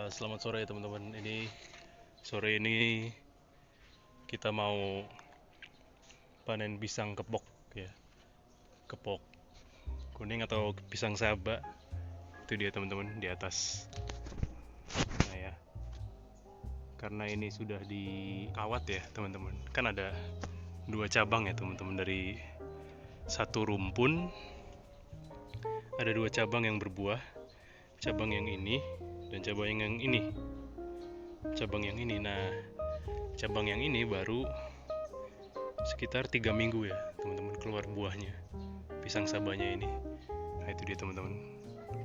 Selamat sore teman-teman. Sore ini kita mau panen pisang kepok ya. Kepok kuning atau pisang saba. Itu dia teman-teman di atas. Nah ya. Karena ini sudah dikawat ya teman-teman. Kan ada dua cabang ya teman-teman, dari satu rumpun. Ada dua cabang yang berbuah. Cabang yang ini dan cabang yang ini. Nah, cabang yang ini baru sekitar 3 minggu ya teman-teman keluar buahnya, pisang sabanya ini. Nah itu dia teman-teman,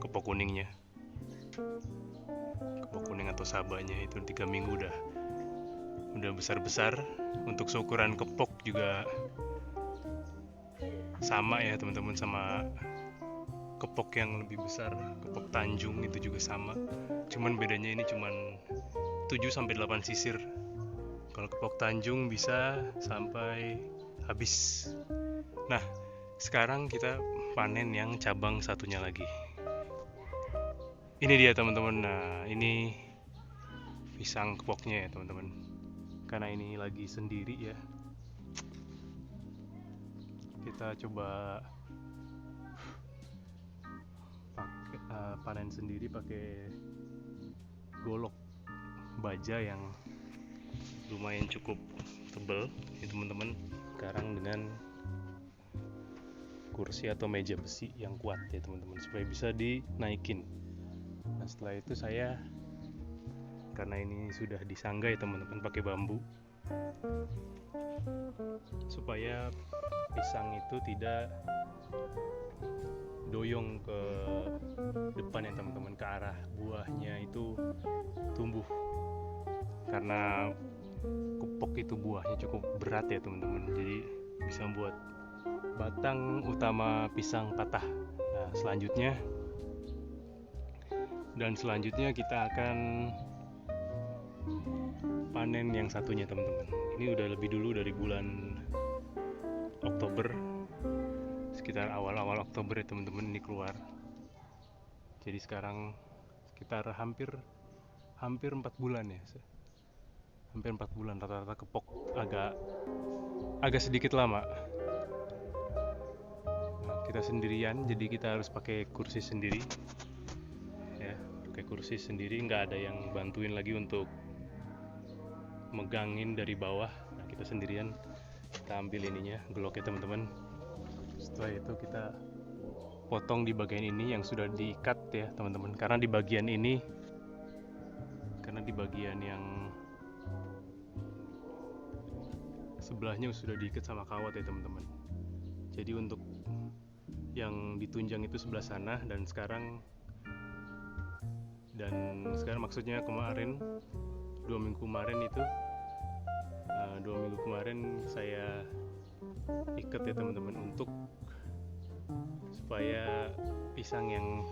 kepok kuningnya, kepok kuning atau sabanya itu 3 minggu udah besar-besar. Untuk seukuran kepok juga sama ya teman-teman, sama kepok yang lebih besar, kepok Tanjung itu juga sama. Cuman bedanya ini cuman 7-8 sisir. Kalau kepok Tanjung bisa sampai habis. Nah, sekarang kita panen yang cabang satunya lagi. Ini dia teman-teman. Nah, ini pisang kepoknya ya teman-teman. Karena ini lagi sendiri ya. Kita coba panen sendiri pakai golok baja yang lumayan cukup tebal ya teman-teman. Sekarang dengan kursi atau meja besi yang kuat ya teman-teman, supaya bisa dinaikin. Nah setelah itu saya, karena ini sudah disangga ya teman-teman pakai bambu, supaya pisang itu tidak doyong ke depan ya teman-teman, ke arah buahnya itu tumbuh. Karena kepok itu buahnya cukup berat ya teman-teman, jadi bisa membuat batang utama pisang patah. Nah selanjutnya kita akan panen yang satunya teman-teman. Ini udah lebih dulu, dari bulan Oktober, sekitar awal-awal Oktober ya teman-teman ini keluar. Jadi sekarang sekitar hampir 4 bulan ya. Hampir 4 bulan rata-rata kepok agak sedikit lama. Nah, kita sendirian, jadi kita harus pakai kursi sendiri. Ya, pakai kursi sendiri, nggak ada yang bantuin lagi untuk megangin dari bawah. Nah, kita sendirian. Kita ambil ininya, geloknya teman-teman. Setelah itu kita potong di bagian ini yang sudah diikat ya teman-teman. Karena di bagian yang sebelahnya sudah diikat sama kawat ya teman-teman. Jadi untuk yang ditunjang itu sebelah sana, dan sekarang maksudnya kemarin 2 minggu kemarin saya ikat ya teman-teman, untuk supaya pisang yang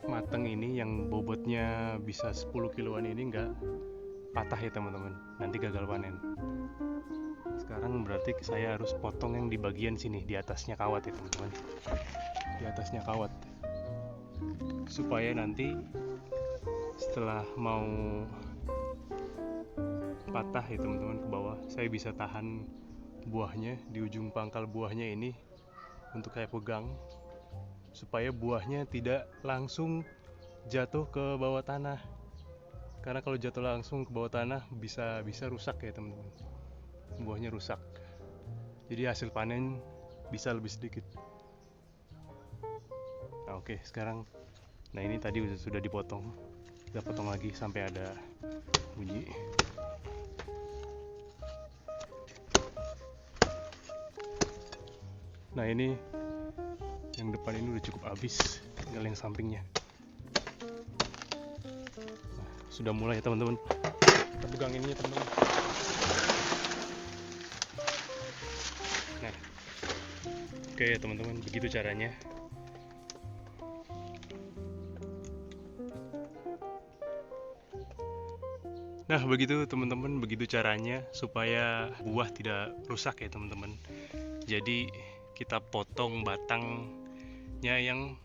mateng ini, yang bobotnya bisa 10 kiloan ini nggak patah ya teman-teman, nanti gagal panen. Sekarang berarti saya harus potong yang di bagian sini, di atasnya kawat ya teman-teman, di atasnya kawat, supaya nanti setelah mau patah ya teman-teman ke bawah, saya bisa tahan buahnya di ujung pangkal buahnya ini untuk saya pegang, supaya buahnya tidak langsung jatuh ke bawah tanah. Karena kalau jatuh langsung ke bawah tanah bisa rusak ya teman-teman, buahnya rusak. Jadi hasil panen bisa lebih sedikit. Nah, oke, sekarang ini tadi sudah dipotong. Kita potong lagi sampai ada bunyi. Nah ini yang depan ini udah cukup habis, tinggal yang sampingnya. Nah, sudah mulai ya teman-teman. Kita pegang ininya teman-teman. Nah, oke teman-teman, begitu caranya. Nah begitu teman-teman, begitu caranya supaya buah tidak rusak ya teman-teman. Jadi kita potong batangnya yang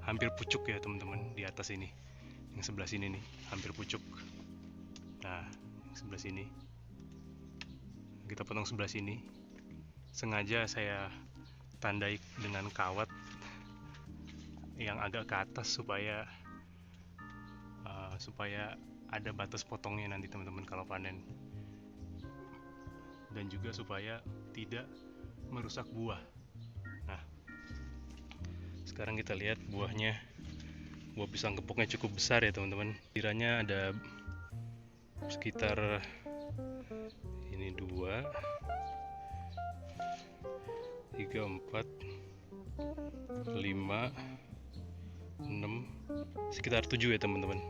hampir pucuk ya teman-teman di atas ini. Yang sebelah sini nih, hampir pucuk. Nah, yang sebelah sini kita potong sebelah sini. Sengaja saya tandai dengan kawat yang agak ke atas supaya ada batas potongnya nanti teman-teman kalau panen, dan juga supaya tidak merusak buah. Nah, sekarang kita lihat buahnya. Buah pisang kepoknya cukup besar ya teman-teman. Kiranya ada sekitar ini 2, 3, 4, 5, 6, sekitar 7 ya teman-teman.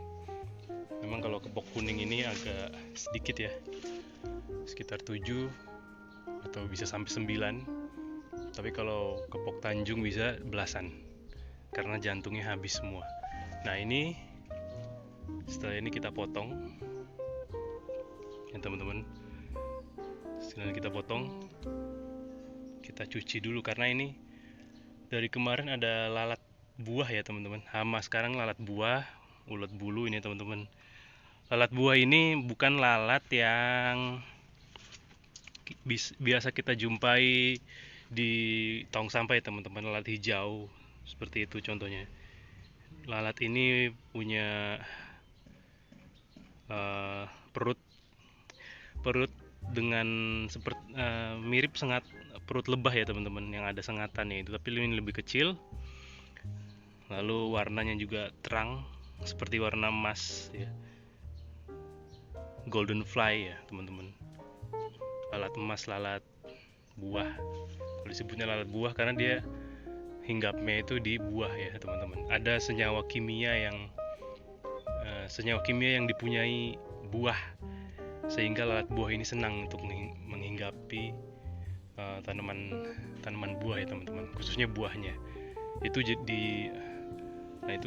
Memang kalau kepok kuning ini agak sedikit ya, sekitar 7 atau bisa sampai 9. Tapi kalau kepok Tanjung bisa belasan, karena jantungnya habis semua. Nah ini setelah ini kita potong ya teman-teman. Setelah kita potong, kita cuci dulu karena ini dari kemarin ada lalat buah ya teman-teman. Hama sekarang lalat buah, ulat bulu ini teman-teman. Lalat buah ini bukan lalat yang biasa kita jumpai di tong sampah ya teman-teman. Lalat hijau seperti itu contohnya. Lalat ini punya perut dengan mirip sengat perut lebah ya teman-teman, yang ada sengatannya itu, tapi ini lebih kecil. Lalu warnanya juga terang seperti warna emas ya, golden fly ya teman-teman. Lalat emas, lalat buah. Kalau disebutnya lalat buah karena dia hinggapnya itu di buah ya teman-teman. Ada senyawa kimia yang dipunyai buah, sehingga lalat buah ini senang untuk menghinggapi tanaman buah ya teman-teman, khususnya buahnya. Itu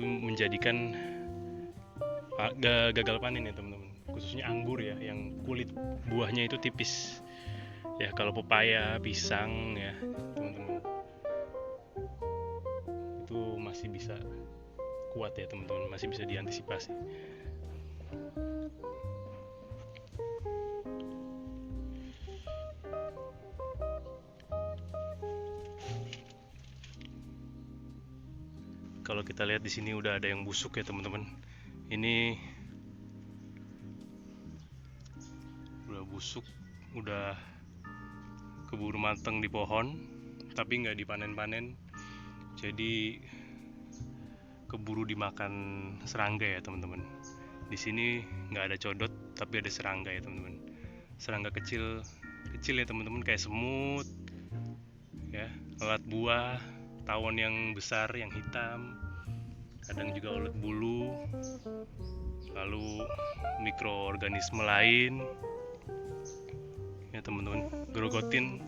menjadikan gagal panen ya teman-teman, khususnya anggur ya, yang kulit buahnya itu tipis ya. Kalau pepaya, pisang ya teman-teman, itu masih bisa kuat ya teman-teman, masih bisa diantisipasi. Kalau kita lihat di sini udah ada yang busuk ya teman-teman. Ini udah busuk, udah keburu matang di pohon, tapi nggak dipanen-panen. Jadi keburu dimakan serangga ya teman-teman. Di sini nggak ada codot, tapi ada serangga ya teman-teman. Serangga kecil ya teman-teman, kayak semut ya, lalat buah, tawon yang besar yang hitam, kadang juga ulat bulu, lalu mikroorganisme lain ya teman-teman. Grogotin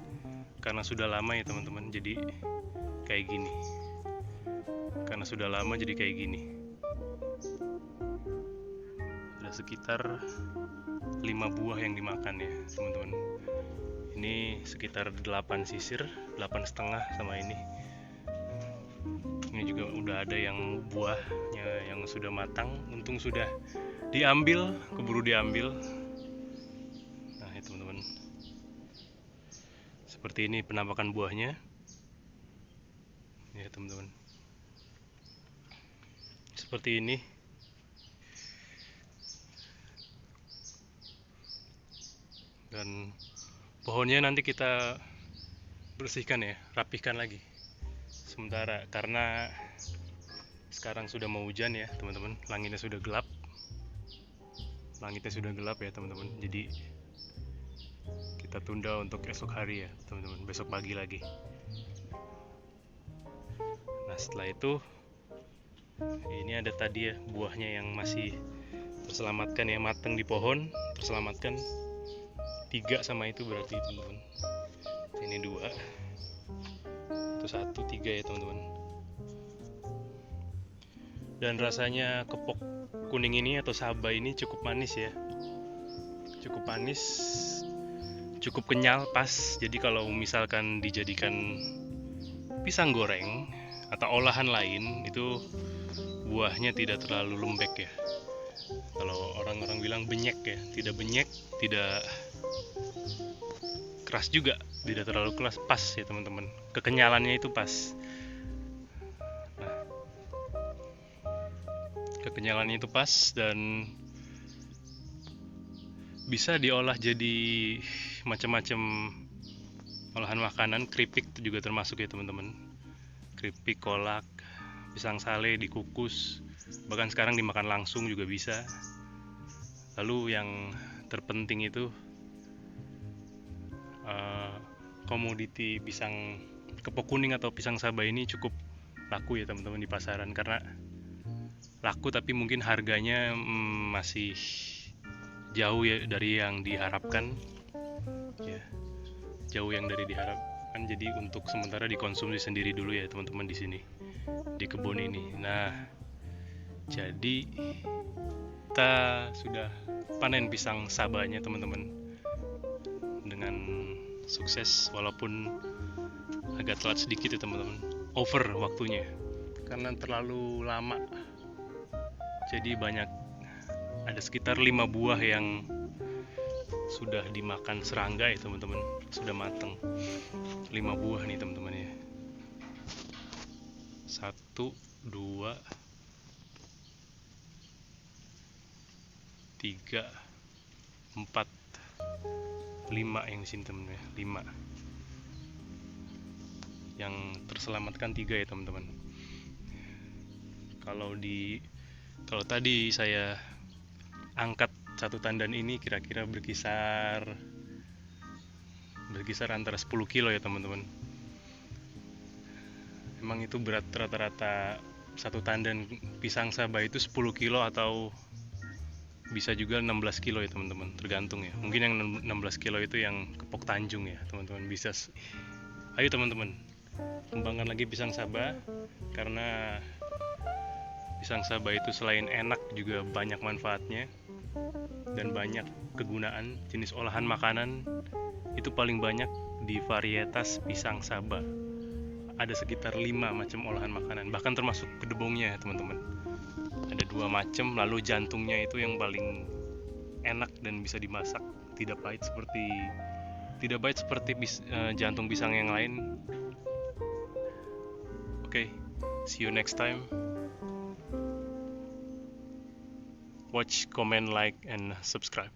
karena sudah lama ya teman-teman, jadi kayak gini. Karena sudah lama jadi kayak gini. Ada sekitar 5 buah yang dimakan ya teman-teman. Ini sekitar 8 sisir, 8,5 sama ini. Ini juga udah ada yang buahnya yang sudah matang, untung sudah diambil, keburu diambil. Nah ya teman-teman, seperti ini penampakan buahnya ya teman-teman, seperti ini. Dan pohonnya nanti kita bersihkan ya, rapihkan lagi sementara, karena sekarang sudah mau hujan ya teman-teman. Langitnya sudah gelap ya teman-teman. Jadi kita tunda untuk esok hari ya teman-teman, besok pagi lagi. Nah setelah itu ini ada tadi ya buahnya yang masih terselamatkan ya, matang di pohon, terselamatkan 3 sama itu berarti teman-teman. Ini 2, itu 1, 3 ya teman-teman. Dan rasanya kepok kuning ini atau saba ini cukup manis ya, cukup manis, cukup kenyal, pas. Jadi kalau misalkan dijadikan pisang goreng atau olahan lain, itu buahnya tidak terlalu lembek ya. Kalau orang-orang bilang benyek ya, tidak benyek, tidak keras juga, tidak terlalu keras, pas ya teman-teman. Kekenyalannya itu pas. Nah, kekenyalannya itu pas dan bisa diolah jadi macam-macam olahan makanan. Keripik itu juga termasuk ya teman-teman. Keripik, kolak, pisang sale dikukus, bahkan sekarang dimakan langsung juga bisa. Lalu yang terpenting itu komoditi pisang kepok kuning atau pisang Sabah ini cukup laku ya teman-teman di pasaran, karena laku tapi mungkin harganya masih jauh ya dari yang diharapkan ya, jauh yang dari diharapkan. Jadi untuk sementara dikonsumsi sendiri dulu ya teman-teman di sini di kebun ini. Nah, jadi kita sudah panen pisang Sabahnya teman-teman dengan sukses, walaupun agak telat sedikit ya teman-teman, over waktunya karena terlalu lama. Jadi ada sekitar 5 buah yang sudah dimakan serangga ya teman-teman, sudah matang. 5 buah nih teman-teman ya. 1, 2, 3, 4, 5 yang di sini teman-teman ya. 5 yang terselamatkan, 3 ya teman-teman. Kalau tadi saya angkat satu tandan ini kira-kira berkisar antara 10 kilo ya teman-teman. Emang itu berat rata-rata satu tandan pisang Sabah itu 10 kilo atau bisa juga 16 kilo ya teman-teman, tergantung ya. Mungkin yang 16 kilo itu yang kepok Tanjung ya teman-teman. Bisa, ayo teman-teman, kembangkan lagi pisang Sabah, karena pisang Sabah itu selain enak juga banyak manfaatnya dan banyak kegunaan. Jenis olahan makanan itu paling banyak di varietas pisang Sabah. Ada sekitar 5 macam olahan makanan, bahkan termasuk kedebongnya ya teman-teman. Ada 2 macam, lalu jantungnya itu yang paling enak dan bisa dimasak, tidak pahit seperti jantung pisang yang lain. Oke, see you next time. Watch, comment, like, and subscribe.